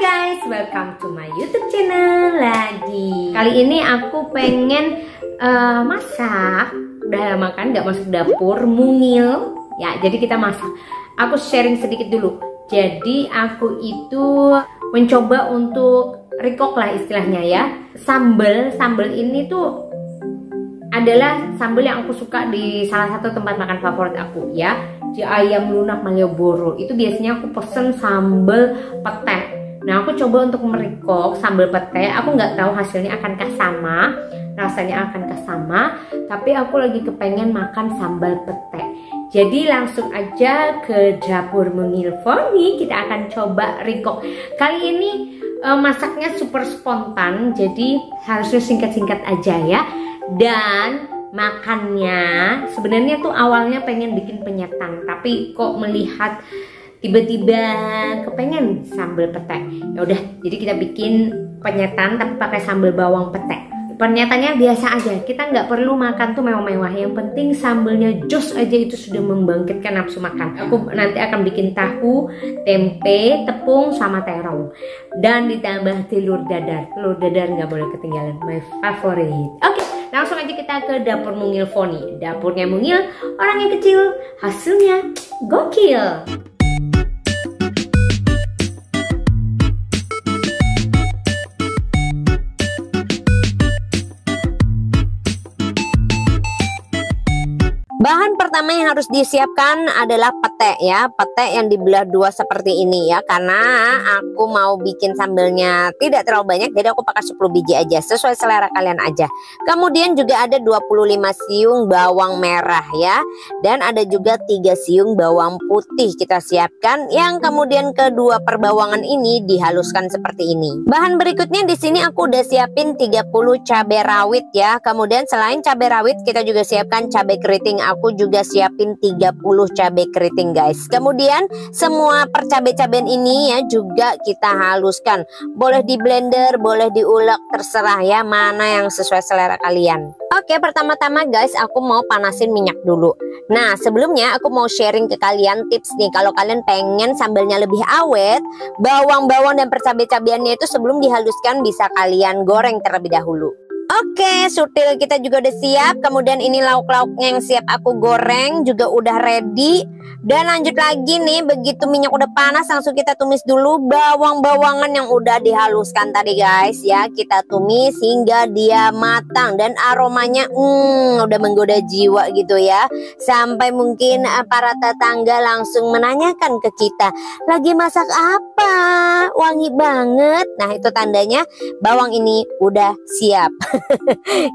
guys, welcome to my YouTube channel lagi. Kali ini aku pengen masak. Udah lama kan nggak masuk dapur, mungil. Ya, jadi kita masak. Aku sharing sedikit dulu. Jadi aku itu mencoba untuk recook lah istilahnya ya. Sambal ini tuh adalah sambal yang aku suka di salah satu tempat makan favorit aku ya, di Ayam Lunak Malioboro. Itu biasanya aku pesen sambal pete. Nah, aku coba untuk merekok sambal pete. Aku nggak tahu hasilnya akankah sama, rasanya akankah sama, tapi aku lagi kepengen makan sambal pete. Jadi langsung aja ke dapur Mungil Foni, kita akan coba rekok. Kali ini masaknya super spontan, jadi harusnya singkat-singkat aja ya. Dan makannya sebenarnya tuh awalnya pengen bikin penyetan, tapi kok melihat tiba-tiba kepengen sambal pete. Ya udah, jadi kita bikin penyetan tapi pakai sambal bawang pete. Penyetannya biasa aja, kita nggak perlu makan tuh mewah-mewah. Yang penting sambalnya jos aja itu sudah membangkitkan nafsu makan. Aku nanti akan bikin tahu, tempe, tepung, sama terong. Dan ditambah telur dadar. Telur dadar nggak boleh ketinggalan, my favorite. Oke, langsung aja kita ke dapur Mungil Foni. Dapurnya Mungil, orang yang kecil, hasilnya gokil. Bahan pertama yang harus disiapkan adalah pete ya, pete yang dibelah dua seperti ini ya, karena aku mau bikin sambelnya tidak terlalu banyak, jadi aku pakai 10 biji aja, sesuai selera kalian aja. Kemudian juga ada 25 siung bawang merah ya, dan ada juga 3 siung bawang putih kita siapkan, yang kemudian kedua perbawangan ini dihaluskan seperti ini. Bahan berikutnya di sini aku udah siapin 30 cabai rawit ya, kemudian selain cabai rawit kita juga siapkan cabai keriting. Aku juga siapin 30 cabai keriting guys. Kemudian semua percabai-cabean ini ya juga kita haluskan. Boleh di blender, boleh diulek, terserah ya, mana yang sesuai selera kalian. Oke, pertama-tama guys aku mau panasin minyak dulu. Nah, sebelumnya aku mau sharing ke kalian tips nih. Kalau kalian pengen sambalnya lebih awet, bawang-bawang dan percabai-cabeannya itu sebelum dihaluskan bisa kalian goreng terlebih dahulu. Oke, sutil kita juga udah siap. Kemudian ini lauk-lauknya yang siap aku goreng juga udah ready. Dan lanjut lagi nih, begitu minyak udah panas langsung kita tumis dulu bawang-bawangan yang udah dihaluskan tadi guys ya. Kita tumis hingga dia matang dan aromanya udah menggoda jiwa gitu ya. Sampai mungkin para tetangga langsung menanyakan ke kita, lagi masak apa? Wangi banget. Nah, itu tandanya bawang ini udah siap.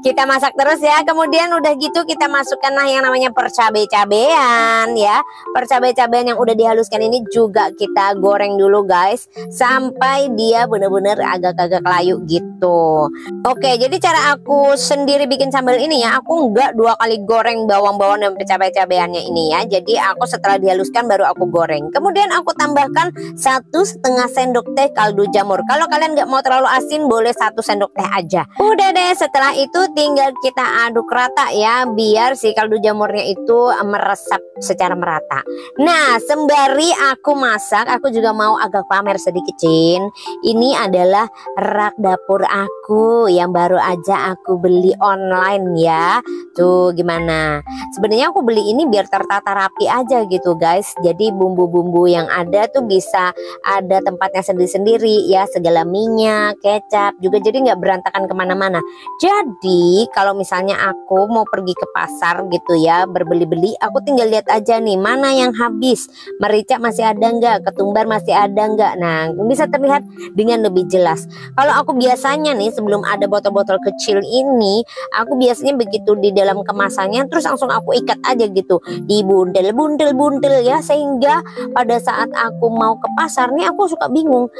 Kita masak terus ya. Kemudian udah gitu kita masukkanlah yang namanya percabai-cabean ya. Percabai-cabean yang udah dihaluskan ini juga kita goreng dulu guys, sampai dia bener-bener agak-agak layu gitu. Oke, jadi cara aku sendiri bikin sambal ini ya, aku nggak 2 kali goreng bawang-bawang dan percabai-cabeannya ini ya. Jadi aku setelah dihaluskan baru aku goreng. Kemudian aku tambahkan 1,5 sendok teh kaldu jamur. Kalau kalian nggak mau terlalu asin boleh 1 sendok teh aja. Udah deh, setelah itu tinggal kita aduk rata ya, biar si kaldu jamurnya itu meresap secara merata. Nah, sembari aku masak, aku juga mau agak pamer sedikit Cin. Ini adalah rak dapur aku yang baru aja aku beli online ya. Tuh gimana? Sebenarnya aku beli ini biar tertata rapi aja gitu guys. Jadi bumbu-bumbu yang ada tuh bisa ada tempatnya sendiri-sendiri ya. Segala minyak, kecap juga, jadi nggak berantakan kemana-mana. Jadi kalau misalnya aku mau pergi ke pasar gitu ya, berbeli-beli, aku tinggal lihat aja nih mana yang habis, merica masih ada nggak, ketumbar masih ada nggak. Nah, bisa terlihat dengan lebih jelas. Kalau aku biasanya nih sebelum ada botol-botol kecil ini, aku biasanya begitu di dalam kemasannya terus langsung aku ikat aja gitu, dibundel-bundel ya, sehingga pada saat aku mau ke pasar nih aku suka bingung,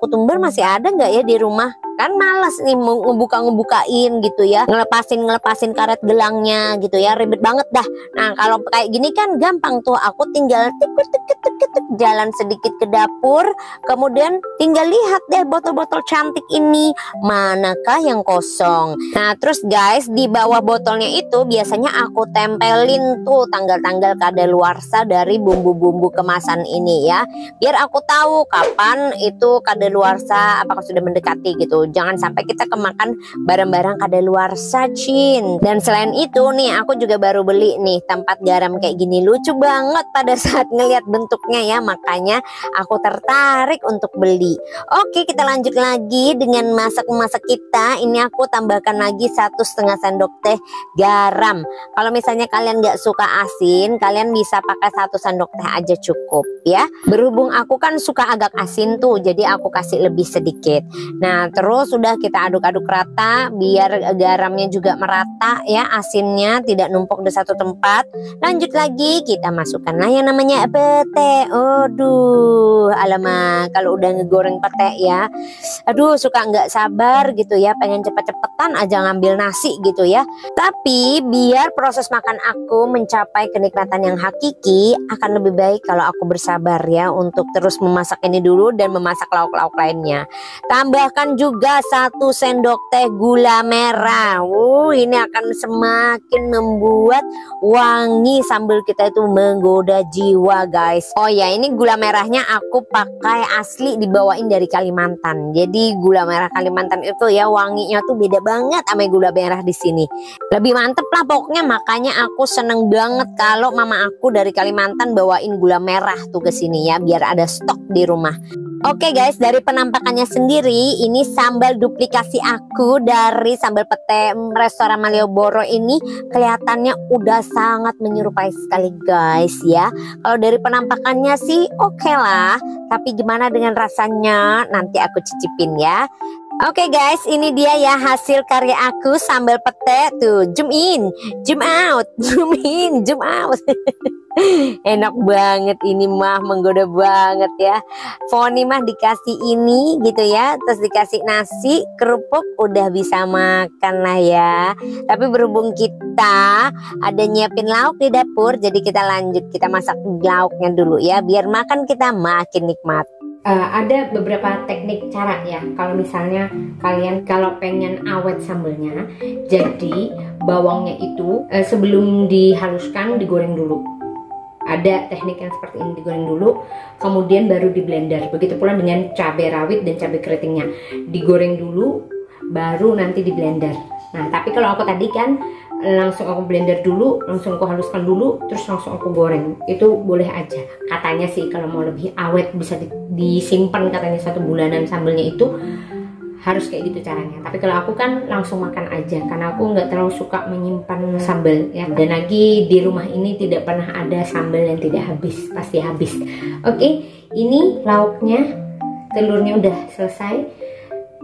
ketumbar masih ada nggak ya di rumah. kan males nih ngebukain gitu ya, ngelepasin karet gelangnya gitu ya, ribet banget dah. Nah kalau kayak gini kan gampang tuh, aku tinggal tikut jalan sedikit ke dapur, kemudian tinggal lihat deh botol-botol cantik ini manakah yang kosong. Nah terus guys, di bawah botolnya itu biasanya aku tempelin tuh tanggal-tanggal kadaluarsa dari bumbu-bumbu kemasan ini ya, biar aku tahu kapan itu kadaluarsa, apakah sudah mendekati gitu. Jangan sampai kita kemakan barang-barang kadaluarsa, Cin. Dan selain itu nih, aku juga baru beli nih tempat garam kayak gini, lucu banget pada saat ngelihat bentuknya ya, makanya aku tertarik untuk beli. Oke, kita lanjut lagi dengan masak kita. Ini aku tambahkan lagi 1,5 sendok teh garam. Kalau misalnya kalian nggak suka asin, kalian bisa pakai 1 sendok teh aja cukup ya. Berhubung aku kan suka agak asin tuh, jadi aku kasih lebih sedikit. Nah terus sudah kita aduk-aduk rata biar garamnya juga merata ya, asinnya tidak numpuk di satu tempat. Lanjut lagi, kita masukkanlah yang namanya pete. Aduh, alamak, kalau udah ngegoreng pete ya, aduh suka nggak sabar gitu ya, pengen cepet-cepetan aja ngambil nasi gitu ya. Tapi biar proses makan aku mencapai kenikmatan yang hakiki, akan lebih baik kalau aku bersabar ya untuk terus memasak ini dulu dan memasak lauk-lauk lainnya. Tambahkan juga 1 sendok teh gula merah. Ini akan semakin membuat wangi sambal kita itu menggoda jiwa guys. Oh ya, ini gula merahnya aku pakai asli dibawain dari Kalimantan. Jadi gula merah Kalimantan itu ya wanginya tuh beda banget sama gula merah di sini. Lebih mantep lah pokoknya, makanya aku seneng banget kalau mama aku dari Kalimantan bawain gula merah tuh ke sini ya, biar ada stok di rumah. Oke guys, dari penampakannya sendiri ini sambal duplikasi aku dari sambal pete restoran Malioboro ini kelihatannya udah sangat menyerupai sekali guys ya. Kalau dari penampakannya sih oke lah, tapi gimana dengan rasanya nanti aku cicipin ya. Oke guys, ini dia ya hasil karya aku sambal pete tuh. Zoom in, zoom out, zoom in, zoom out. Enak banget ini mah, menggoda banget ya. Foni mah dikasih ini gitu ya, terus dikasih nasi, kerupuk, udah bisa makan lah ya. Tapi berhubung kita ada nyiapin lauk di dapur, jadi kita lanjut, kita masak lauknya dulu ya, biar makan kita makin nikmat. Ada beberapa teknik cara ya kalau misalnya kalian kalau pengen awet sambelnya. Jadi bawangnya itu sebelum dihaluskan digoreng dulu. Ada teknik yang seperti ini, digoreng dulu kemudian baru di blender. Begitu pula dengan cabai rawit dan cabai keritingnya, digoreng dulu baru nanti di blender. Nah tapi kalau aku tadi kan langsung aku blender dulu, langsung aku haluskan dulu, terus langsung aku goreng. Itu boleh aja. Katanya sih kalau mau lebih awet bisa disimpan katanya 1 bulanan sambelnya itu, harus kayak gitu caranya. Tapi kalau aku kan langsung makan aja, karena aku nggak terlalu suka menyimpan sambal ya. Dan lagi di rumah ini tidak pernah ada sambal yang tidak habis, pasti habis. Oke, ini lauknya, telurnya udah selesai.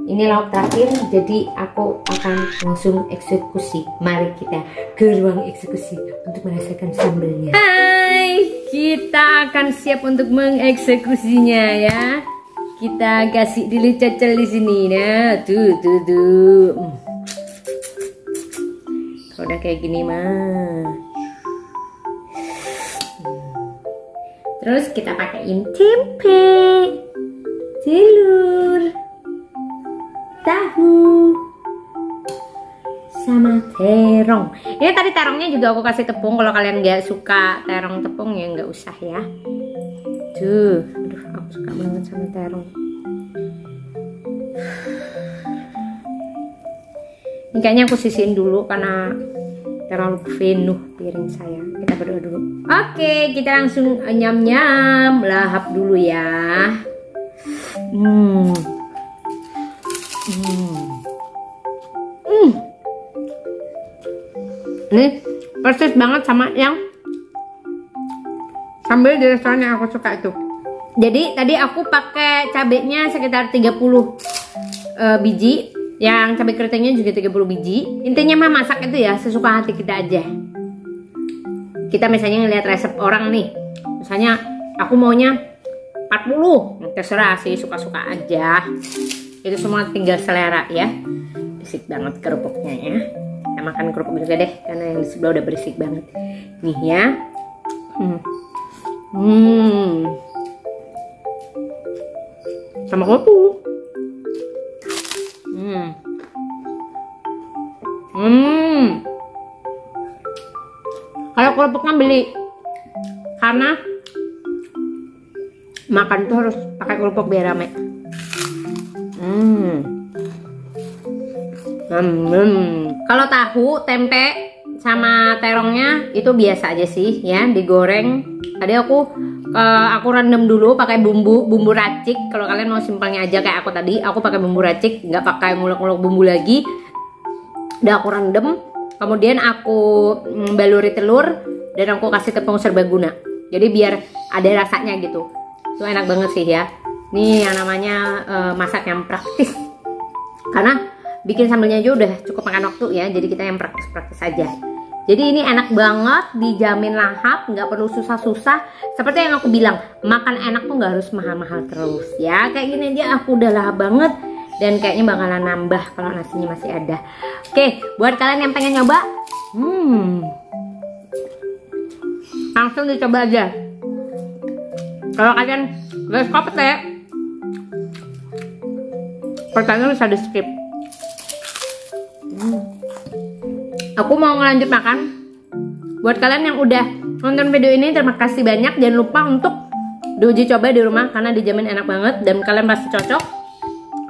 Ini lauk terakhir, jadi aku akan langsung eksekusi. Mari kita ke ruang eksekusi untuk merasakan sambalnya. Hai, kita akan siap untuk mengeksekusinya ya. Kita kasih dulu cecel di sini, nah tuh. Kalau udah kayak gini mah. Terus kita pakaiin tempe, telur, tahu, sama terong. Ini tadi terongnya juga aku kasih tepung. Kalau kalian nggak suka terong tepung ya nggak usah ya. Tuh, aduh aku suka banget sama terong. Ini kayaknya aku sisihin dulu karena terlalu penuh piring saya. Kita berdoa dulu. Oke, kita langsung nyam-nyam, lahap dulu ya. Ini persis banget sama yang sambal di restoran yang aku suka itu. Jadi tadi aku pakai cabenya sekitar 30 biji, yang cabai keritingnya juga 30 biji. Intinya mah masak itu ya sesuka hati kita aja. Kita misalnya ngeliat resep orang nih, misalnya aku maunya 40, terserah sih, suka-suka aja. Itu semua tinggal selera ya. Berisik banget kerupuknya ya. Kita makan kerupuk juga deh, karena yang di sebelah udah berisik banget. Nih ya. Sama kerupuk. Kalau kerupuknya beli, karena makan tuh harus pakai kerupuk biar rame. Kalau tahu, tempe sama terongnya itu biasa aja sih ya, digoreng. Tadi aku rendam dulu pakai bumbu racik. Kalau kalian mau simpelnya aja kayak aku tadi, aku pakai bumbu racik, nggak pakai ngulek-ngulek bumbu lagi. Udah aku rendam, kemudian aku baluri telur dan aku kasih tepung serbaguna. Jadi biar ada rasanya gitu. Itu enak banget sih ya. Nih yang namanya masak yang praktis. Karena bikin sambelnya aja udah cukup makan waktu ya. Jadi kita yang praktis-praktis aja. Jadi ini enak banget, dijamin lahap, nggak perlu susah-susah. Seperti yang aku bilang, makan enak tuh nggak harus mahal-mahal terus ya. Kayak gini aja aku udah lahap banget. Dan kayaknya bakalan nambah kalau nasinya masih ada. Oke, buat kalian yang pengen nyoba, langsung dicoba aja. Kalau kalian gak suka pete, pertanyaan bisa di skip. Aku mau ngelanjut makan. Buat kalian yang udah nonton video ini, terima kasih banyak. Jangan lupa untuk diuji coba di rumah, karena dijamin enak banget dan kalian pasti cocok.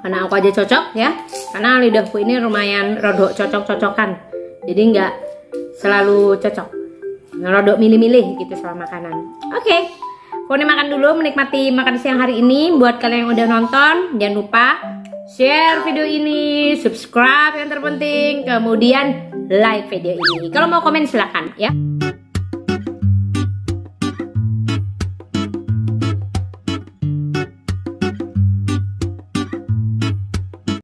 Karena aku aja cocok ya, karena lidahku ini lumayan rodok cocok-cocokan. Jadi nggak selalu cocok, rodok milih-milih gitu soal makanan. Oke, aku nih makan dulu, menikmati makan siang hari ini. Buat kalian yang udah nonton, jangan lupa share video ini, subscribe yang terpenting, kemudian like video ini. Kalau mau komen silakan ya.